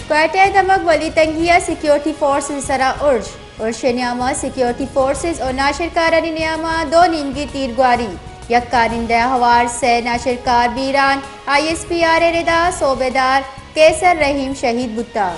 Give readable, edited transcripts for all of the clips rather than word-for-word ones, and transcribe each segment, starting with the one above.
کوئٹہ دمک ولی تنگیہ security forces سرا ارش نیامہ security forces اور ناشرکارانی نیامہ دو نیمگی تیرگواری یک کارندہ ہوار سے ناشرکار بیران آئی ایس پی آر ردا صوبیدار کیسر رحیم شہید بتا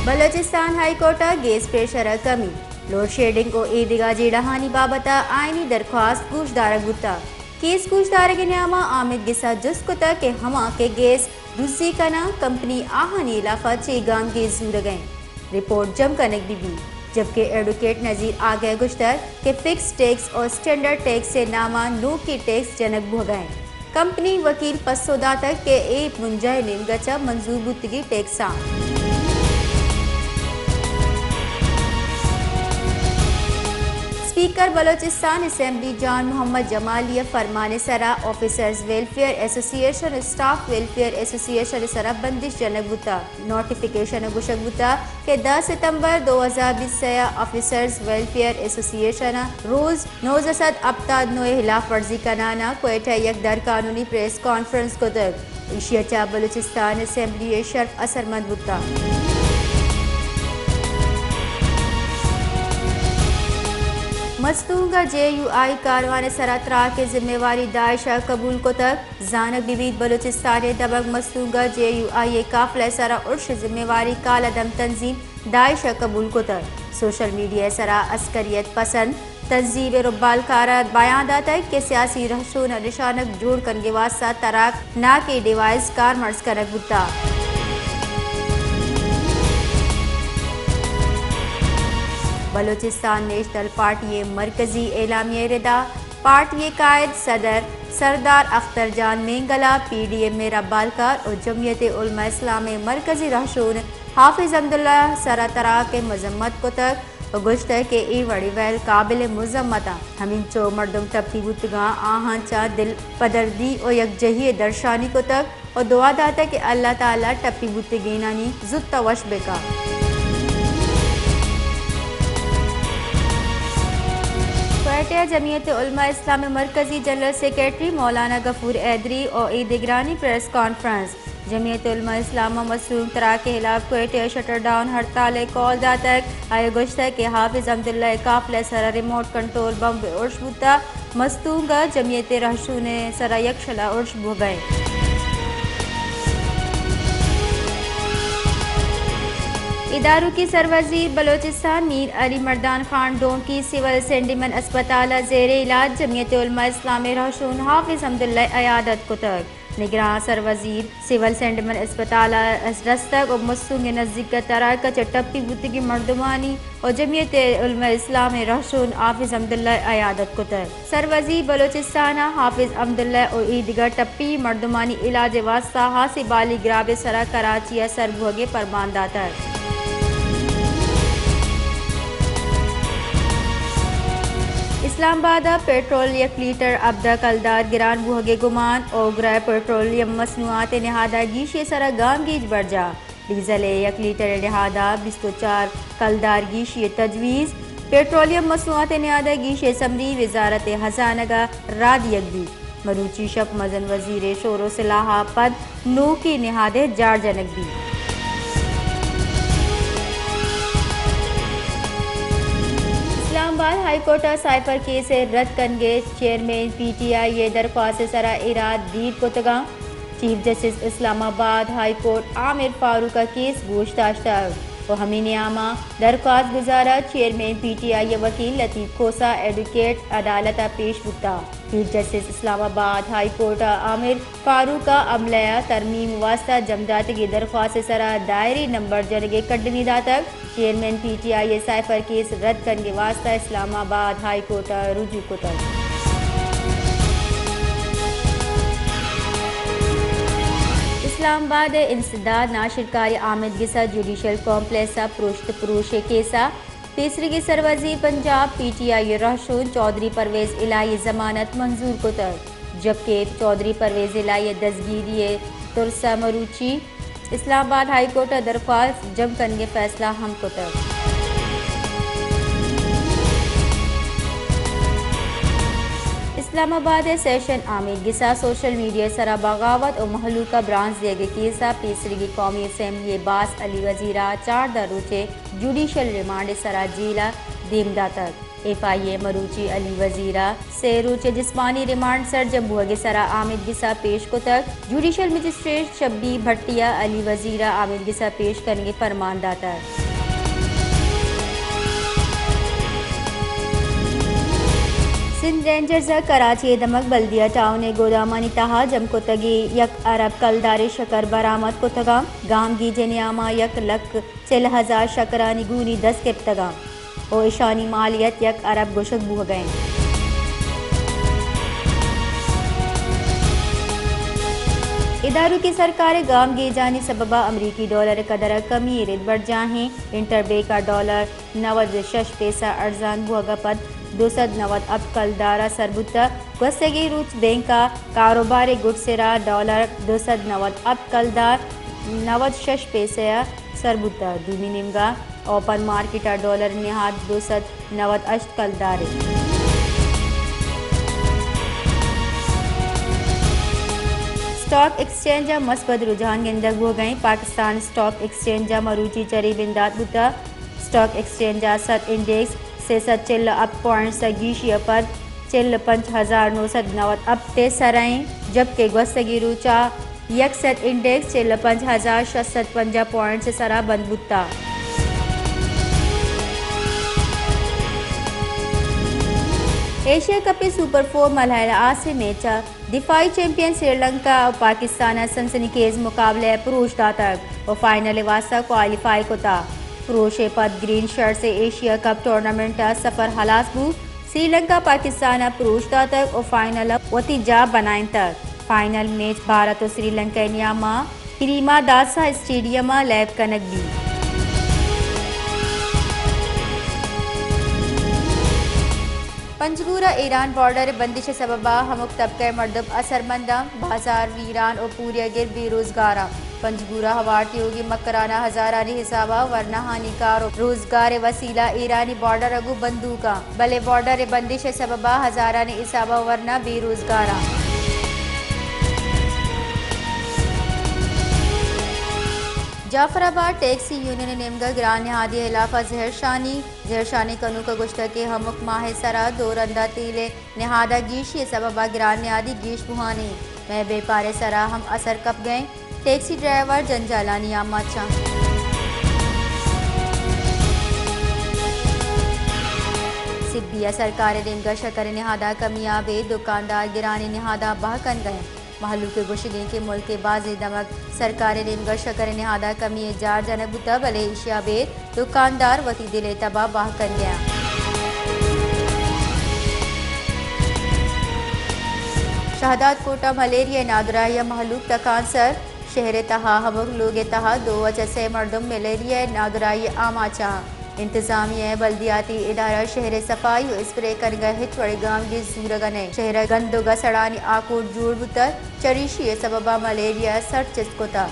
Balochistan high court gas pressure کمی لوڈ شیڈنگ کو ایدگاہ جیڑہانی بابتا آئینی درخواست گوش دارک بتا کیس گوش دارک نیامہ آمد گسا جس کتا کہ ہما کے گیس دوسری کنا کمپنی آہانی علاقہ چیگان گیس زور گئیں رپورٹ جم کنک بھی جبکہ ایڈوکیٹ نظیر آگے گشتر کہ فکس ٹیکس اور سٹینڈرڈ ٹیکس سے نامہ نو کی ٹیکس جنک بھگائیں کمپنی وکیل پسو داتک کہ ایک منجہ نیم گچا منظور بتگی ٹیکساں اسپیکر بلوچستان اسمبلی جان محمد جمالیہ فرمان سرا آفیسرز ویلفیئر ایسوسی ایشن اسٹاف ویلفیئر ایسوسی ایشن سرا بندش جنک بتا نوٹیفیکیشن گوشک بتا کہ 10 ستمبر 2020 سے آفیسرز ویلفیئر ایسوسی ایشن روز 9 ابتاد نوے خلاف ورزی کنانا کوئٹہ یک در قانونی پریس کانفرنس کو تک ایشیا بلوچستان اسمبلی شرف اثرمند بتا مستونگا جے یو آئی کاروان سراترا کے ذمہ واری داعشہ قبول کو تک زانک بیبید بلوچستان دبگ مستونگا جے یو آئی قافلہ سرا عرش ذمہ واری کالعدم تنظیم داعشہ قبول کو تک سوشل میڈیا سرا عسکریت پسند تنظیم ربال کارت بیان داتا کہ سیاسی رہشون نشانک جوڑ کنگے واسطہ تراک نا کے ڈیوائس کار مرز کنک بتا بلوچستان نیشنل پارٹی مرکزی اعلامیہ ردا پارٹی قائد صدر سردار اختر جان مینگلا پی ڈی ایم میں ربالکار اور جمعیت علماء اسلام مرکزی رہشون حافظ عبداللہ سرا ترا کے مذمت کو تک گشتہ کے ای وڑی ویل قابل مذمتا ہمیں چو مردم ٹپی بتگاں آہاں چا دل پدردی اور یک جہی درشانی کو تک اور دعا داتا کہ اللہ تعالیٰ ٹپی بتگینانی زد توش بکا کوئٹہ جمعیت علماء اسلام مرکزی جنرل سیکریٹری مولانا غفور ایدری اور دیگرانی پریس کانفرنس جمعیت علماء اسلام مسلوم ترا کے خلاف کوئٹہ شٹر ڈاؤن ہڑتال کال داتک آئے گشتہ کہ حافظ عبداللہ قافلہ سرا ریموٹ کنٹرول بم عرش بتا مستونگا جمعیت رہشون سرا یکشلا عرش بھگئے اداروں کی سروزیر بلوچستان میر علی مردان خان ڈون کی سول سینڈیمن اسپتال زیر علاج جمعیت علماء اسلام رہشون حافظ عبداللہ عیادت کو تک نگراں سروزیر سول سینڈیمن اسپتال رستک اور مستونگ نزدیک تراکہ چٹپی بتگی مردمانی اور جمعیت علماء اسلام رہشون حافظ عبداللہ عیادت کو تک سروزیر بلوچستان حافظ عبداللہ اور دیگر ٹپی مردمانی علاج واسطہ ہاسی بالی گراب سرا کراچی سر بھوگے پرمانداتا ہے اسلام آباد پیٹرول یک لیٹر ابدا کلدار گران بوہگے گمان اوگرہ پیٹرولیم مصنوعات نہادہ گیشی سرا گام گیج برجا ڈیزل یک لیٹر نہادہ 24 کلدار گیشی تجویز پیٹرولیم مصنوعات نہادہ گیشی سمری وزارت خزانہ راد یکبی مروچی شپ مزن وزیر شور و صلاح پد نو کی نہادہ جار جنک بھی اسلام آباد ہائی کورٹ سائفر کیس رد کنگے چیئرمین پی ٹی آئی یہ درخواست سرا اراد دیر کو تگاں چیف جسٹس اسلام آباد ہائی کورٹ عامر فاروق کا کیس گوش داشتہ اور ہمیں نیامہ درخواست گزارا چیئرمین پی ٹی آئی وکیل لطیف کھوسا ایڈوکیٹ عدالت پیش بتا چیف جسٹس اسلام آباد ہائی کورٹ عامر فاروق کا عملہ ترمیم واسطہ جمدات کی درخواست سرا دائری نمبر جنگے کڈنی داتک chairman P T I cipher case رد کرنے واسطہ اسلام آباد ہائی کورٹ رجوع کو تک اسلام آباد انسداد ناشرکاری آمد گسا جوڈیشل کمپلیکس پروشت پروش کیسا تیسری کی سروزیر پنجاب پی ٹی آئی رہشون چودھری پرویز الہی ضمانت منظور کو تک جبکہ چودھری پرویز الہی دستگیری ترسا مروچی اسلام آباد ہائی کورٹ درخواست جم کنگے فیصلہ ہم کو تک اسلام آباد سیشن عامر گسا سوشل میڈیا سرا بغاوت اور محلوقہ برانز دیگے کیسا پیسرگی قومی اسمبلی باس علی وزیرہ 4 دروچے جوڈیشل ریمانڈ سرا جیلا دیمدہ تک ایف آئی اے مروچی علی وزیرہ سے روچے جسمانی ریمانڈ سر جمبوگے سرا عامر گسا پیش کو تک جوڈیشل مجسٹریٹ شبی بھٹیا علی وزیرہ عامر گسا پیش کرنے فرمان داتا ہے۔ سندھ رینجرز کراچی دمک بلدیہ ٹاؤن گودامانی تہا جم کو تگی یک ارب کلدار شکر برآمد کو تگا گام گیجے نیاما 1,40,000 شکرانی گونی دست کپتگا او اشانی مالیت 1 ارب گوشک بوہ گئیں۔ اداروں کی سرکار گام گیجانی سببا امریکی ڈالر قدر کمی رد بڑھ جاہیں انٹر بینک کا ڈالر 96 پیسہ ارزان بوہگا پد 290 اب کلدارا سربتا گوستگی روچ بینک کا کاروبار گڈ سرا ڈالر 290 اب کلدار 96 پیسہ سربتا دونی نمگا اوپن مارکیٹا ڈالر نہاد 298 کلدارے۔ اسٹاک ایکسچینج مثبت رجحان گندگ ہو گئیں پاکستان اسٹاک ایکسچینج مروچی چری بندات بتا اسٹاک ایکسچینج 7 انڈیکس 640 اب پوائنٹ سگیشی پر 45,990 اب تے سرائیں جبکہ گوستگی روچا 100 انڈیکس 45,650 پوائنٹ سے سرا بند بتا۔ ایشیا کپ سپر 4 مرحلہ آ سے میچا دفاعی چیمپئن سری لنکا اور پاکستان سنسنی خیز مقابلے پروش تک اور فائنل واسطہ کوالیفائی کو تا پروش پد گرین شرٹ سے ایشیا کپ ٹورنامنٹ سفر ہلاس بو سری لنکا پاکستان پروش تک اور فائنل وتی جا بنائیں تک فائنل میچ بھارت اور سری لنکا نیاما پریما داسا اسٹیڈیم لیب کنک بھی۔ پنجگورہ ایران بارڈر بندش سببا ہمک طبقہ مردم اثر مندہ بازار ویران اور پوریا گر بے روزگارہ پنجگورہ ہوارتی ہوگی مکرانہ ہزارانی حسابہ ورنہ ہانی کار روزگار وسیلہ ایرانی بارڈر اگو بندوقہ بلے بارڈر بندش سببا ہزارانی حسابہ ورنہ بے روزگارہ۔ جعفر آباد ٹیکسی یونین نیمگا گران نہادی علاقہ زہرشانی کنو کا گشتہ کے ہمک ماہ سرا دورندہ تیلے نہادہ گیشی سببا گران نہادی گیش بہانی میں بے پارے سرا ہم اثر کپ گئیں ٹیکسی ڈرائیور جنجالانی آماچا۔ سبیہ سرکار نیمگا شکر نہادہ کمیابے دکاندار گرانی نہادہ بہکن گئیں محلو کے گوشگیں کے ملک باز دمک سرکار نیمگا شکر نہادہ کمی جار جنک بتا بلے ایشیا بید دکاندار وتی دل تباہ باہ کر گیا۔ شہداد کوٹہ ملیریا نادرائیہ محلوق تکانسر شہر تہا ہمک لوگ تہا 2 وجہ سے مردم ملیریا نادرائیہ آماچا انتظامیہ بلدیاتی ادارہ شہر صفائی و اسپرے کرگا ہچ وڑی گام کی زورگنے شہر گندوگا سڑانی آکوٹ جوڑ بتر چریشی سببا ملیریا سر چست کو تا۔